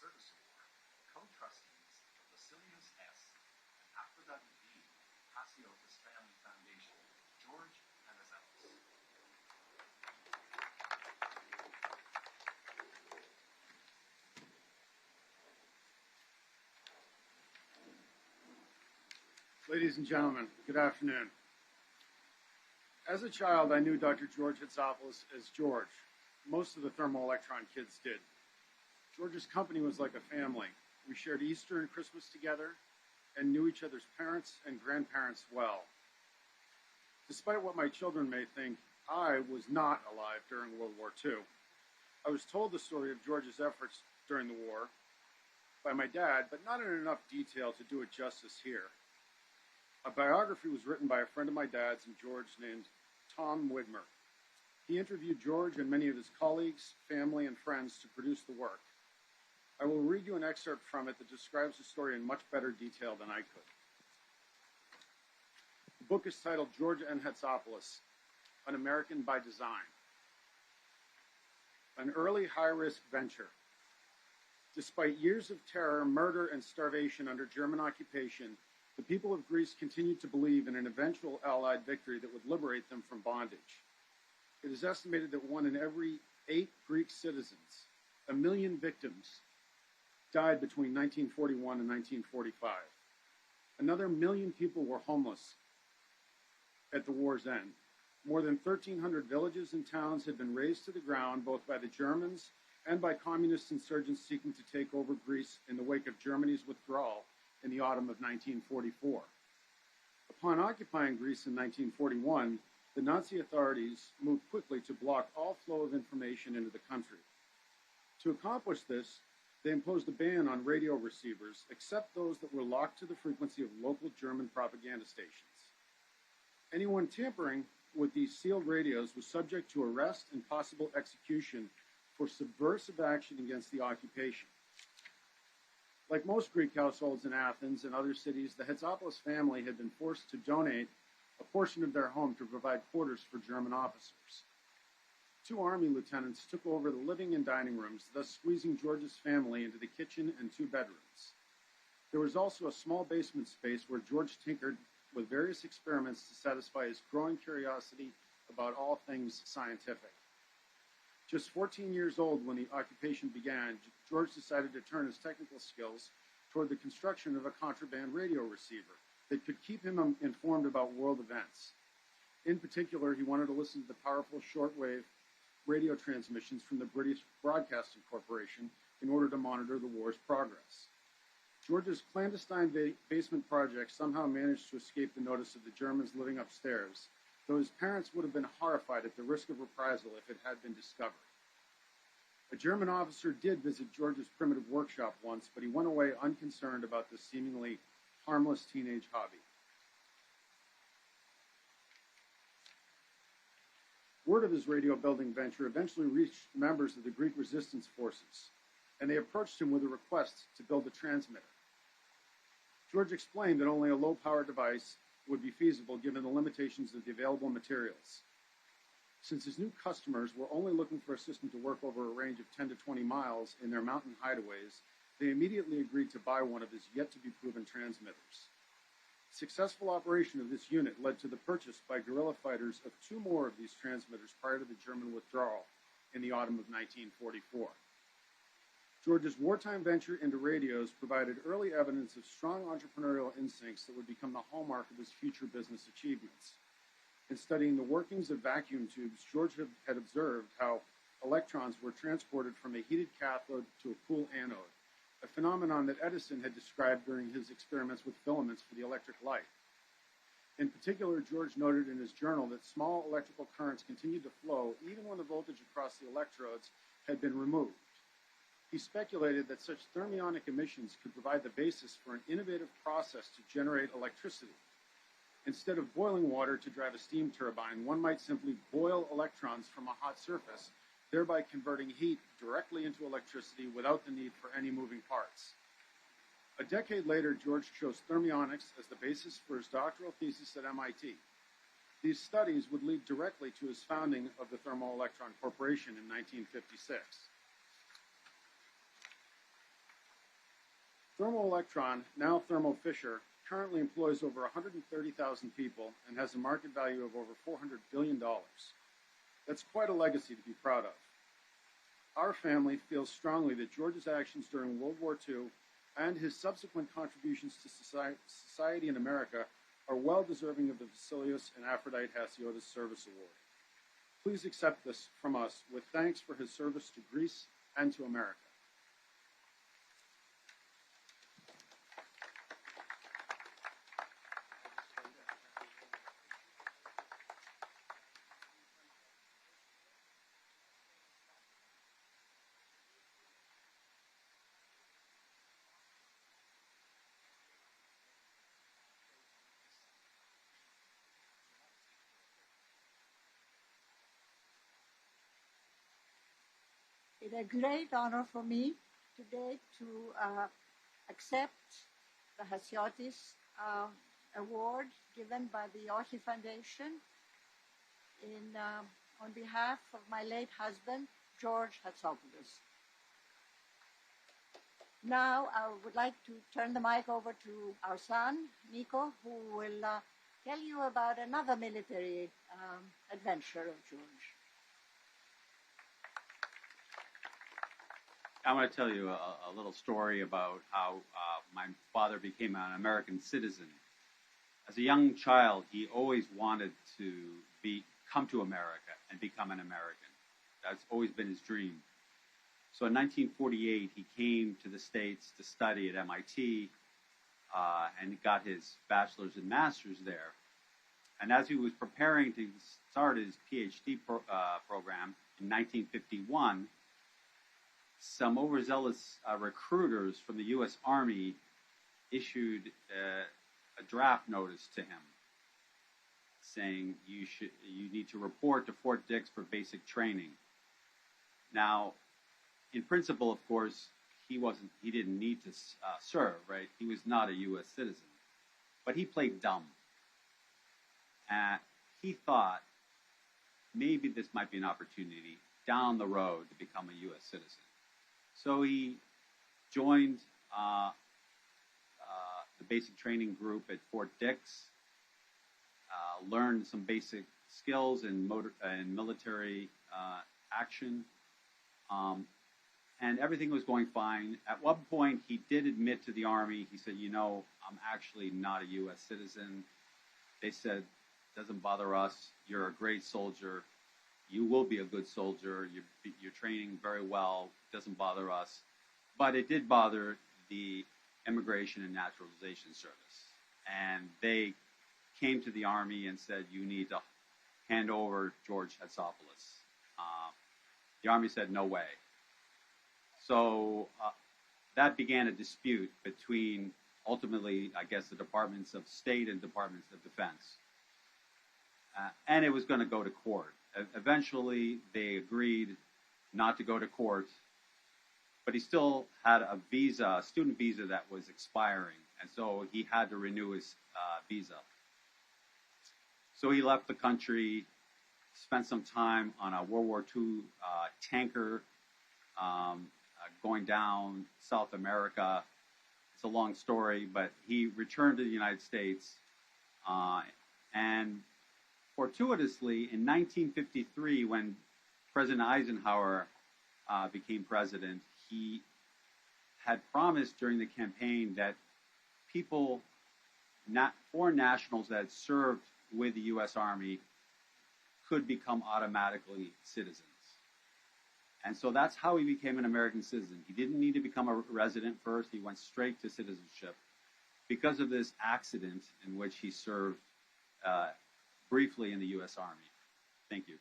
Service Award, co-trustees of Vasilios S. and Aphrodite B. Haseotes Family Foundation, George and Haseotes. Ladies and gentlemen, good afternoon. As a child, I knew Dr. George Hatsopoulos as George. Most of the thermoelectron kids did. George's company was like a family. We shared Easter and Christmas together and knew each other's parents and grandparents well. Despite what my children may think, I was not alive during World War II. I was told the story of George's efforts during the war by my dad, but not in enough detail to do it justice here. A biography was written by a friend of my dad's and George named Tom Widmer. He interviewed George and many of his colleagues, family, and friends to produce the work. I will read you an excerpt from it that describes the story in much better detail than I could. The book is titled George and Hatsopoulos, An American by Design. An early high-risk venture. Despite years of terror, murder, and starvation under German occupation, the people of Greece continued to believe in an eventual Allied victory that would liberate them from bondage. It is estimated that 1 in every 8 Greek citizens, 1 million victims, died between 1941 and 1945. Another 1 million people were homeless at the war's end. More than 1,300 villages and towns had been razed to the ground, both by the Germans and by communist insurgents seeking to take over Greece in the wake of Germany's withdrawal in the autumn of 1944. Upon occupying Greece in 1941, the Nazi authorities moved quickly to block all flow of information into the country. To accomplish this, they imposed a ban on radio receivers, except those that were locked to the frequency of local German propaganda stations. Anyone tampering with these sealed radios was subject to arrest and possible execution for subversive action against the occupation. Like most Greek households in Athens and other cities, the Hatsopoulos family had been forced to donate a portion of their home to provide quarters for German officers. 2 army lieutenants took over the living and dining rooms, thus squeezing George's family into the kitchen and 2 bedrooms. There was also a small basement space where George tinkered with various experiments to satisfy his growing curiosity about all things scientific. Just 14 years old when the occupation began, George decided to turn his technical skills toward the construction of a contraband radio receiver that could keep him informed about world events. In particular, he wanted to listen to the powerful shortwave radio transmissions from the British Broadcasting Corporation in order to monitor the war's progress. George's clandestine basement project somehow managed to escape the notice of the Germans living upstairs, though his parents would have been horrified at the risk of reprisal if it had been discovered. A German officer did visit George's primitive workshop once, but he went away unconcerned about this seemingly harmless teenage hobby. Word of his radio building venture eventually reached members of the Greek resistance forces, and they approached him with a request to build a transmitter. George explained that only a low-power device would be feasible given the limitations of the available materials. Since his new customers were only looking for a system to work over a range of 10 to 20 miles in their mountain hideaways, they immediately agreed to buy one of his yet-to-be-proven transmitters. Successful operation of this unit led to the purchase by guerrilla fighters of 2 more of these transmitters prior to the German withdrawal in the autumn of 1944. George's wartime venture into radios provided early evidence of strong entrepreneurial instincts that would become the hallmark of his future business achievements. In studying the workings of vacuum tubes, George had observed how electrons were transported from a heated cathode to a cool anode, a phenomenon that Edison had described during his experiments with filaments for the electric light. In particular, George noted in his journal that small electrical currents continued to flow even when the voltage across the electrodes had been removed. He speculated that such thermionic emissions could provide the basis for an innovative process to generate electricity. Instead of boiling water to drive a steam turbine, one might simply boil electrons from a hot surface, thereby converting heat directly into electricity without the need for any moving parts. A decade later, George chose thermionics as the basis for his doctoral thesis at MIT. These studies would lead directly to his founding of the Thermoelectron Corporation in 1956. Thermoelectron, now Thermo Fisher, currently employs over 130,000 people and has a market value of over $400 billion. That's quite a legacy to be proud of. Our family feels strongly that George's actions during World War II and his subsequent contributions to society in America are well deserving of the Vasilios and Aphrodite Haseotes Service Award. Please accept this from us with thanks for his service to Greece and to America. It's a great honor for me today to accept the Haseotes Award given by the Orchi Foundation on behalf of my late husband, George Hatsopoulos. Now I would like to turn the mic over to our son, Nicho, who will tell you about another military adventure of George. I want to tell you a little story about how my father became an American citizen. As a young child, he always wanted to come to America and become an American. That's always been his dream. So in 1948, he came to the States to study at MIT and got his bachelor's and master's there. And as he was preparing to start his PhD program in 1951, some overzealous recruiters from the U.S. Army issued a draft notice to him saying you need to report to Fort Dix for basic training. Now, in principle, of course, he didn't need to serve, right? He was not a U.S. citizen, but he played dumb. He thought maybe this might be an opportunity down the road to become a U.S. citizen. So he joined the basic training group at Fort Dix, learned some basic skills in military action, and everything was going fine. At one point, he did admit to the Army, he said, I'm actually not a U.S. citizen. They said, doesn't bother us, you're a great soldier. You will be a good soldier. You're training very well. Doesn't bother us. But it did bother the Immigration and Naturalization Service. And they came to the Army and said, you need to hand over George Hatsopoulos. The Army said, no way. So that began a dispute between, ultimately, I guess, the Departments of State and Departments of Defense. And it was going to go to court. Eventually, they agreed not to go to court, but he still had a student visa that was expiring, and so he had to renew his visa. So he left the country, spent some time on a World War II tanker going down South America. It's a long story, but he returned to the United States, and fortuitously, in 1953, when President Eisenhower became president, he had promised during the campaign that foreign nationals that had served with the U.S. Army could become automatically citizens. And so that's how he became an American citizen. He didn't need to become a resident first. He went straight to citizenship because of this accident in which he served briefly in the U.S. Army. Thank you.